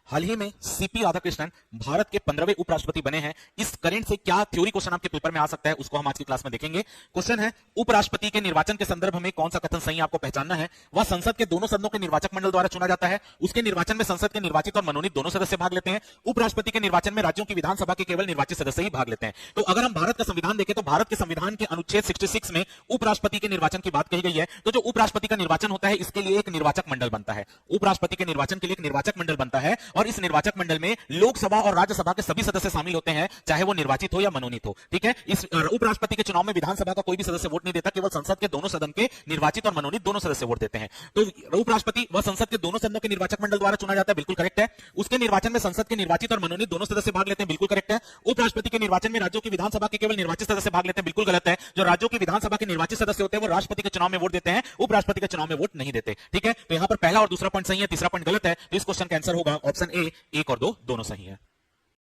हाल ही में सीपी राधाकृष्णन भारत के 15वें उपराष्ट्रपति बने हैं। इस करंट से क्या थ्योरी क्वेश्चन आपके पेपर में आ सकता है, उसको हम आज की क्लास में देखेंगे। क्वेश्चन है, उपराष्ट्रपति के निर्वाचन के संदर्भ में कौन सा कथन सही आपको पहचानना है। वह संसद के दोनों सदनों के निर्वाचक मंडल द्वारा चुना जाता है। उसके निर्वाचन में संसद के निर्वाचित और मनोनीत दोनों सदस्य भाग लेते हैं। उपराष्ट्रपति के निर्वाचन में राज्यों की विधानसभा के केवल निर्वाचित सदस्य ही भाग लेते हैं। तो अगर हम भारत का संविधान देखें तो भारत के संविधान के अनुच्छेद 66 में उपराष्ट्रपति के निर्वाचन की बात कही गई है। तो जो उपराष्ट्रपति का निर्वाचन होता है, इसके लिए एक निर्वाचक मंडल बनता है। उपराष्ट्रपति के निर्वाचन के लिए एक निर्वाचक मंडल बनता है और इस निर्वाचक मंडल में लोकसभा और राज्यसभा के सभी सदस्य शामिल होते हैं, चाहे वो निर्वाचित हो या मनोनीत हो। ठीक है, इस उपराष्ट्रपति के चुनाव में विधानसभा का कोई भी सदस्य वोट नहीं देता, केवल संसद के दोनों सदन के निर्वाचित और मनोनीत दोनों सदस्य वोट देते हैं। तो उपराष्ट्रपति वह संसद के दोनों सदनों के निर्वाचक मंडल द्वारा चुना जाता है, बिल्कुल करेक्ट है। उसके निर्वाचन में संसद के निर्वाचित और मनोनीत दोनों सदस्य भाग लेते हैं, बिल्कुल करेक्ट है। उपराष्ट्रपति के निर्वाचन में राज्यों की विधानसभा के केवल निर्वाचित सदस्य भाग लेते हैं, बिल्कुल गलत है। जो राज्यों की विधानसभा के निर्वाचित सदस्य होते हैं वो राष्ट्रपति के चुनाव में वोट देते हैं, उपराष्ट्रपति के चुनाव में वोट नहीं देते। ठीक है, तो यहां पर पहला और दूसरा पॉइंट सही है, तीसरा पॉइंट गलत है। तो इस क्वेश्चन का आंसर होगा ऑप्शन ए, 1 और 2 दोनों सही है।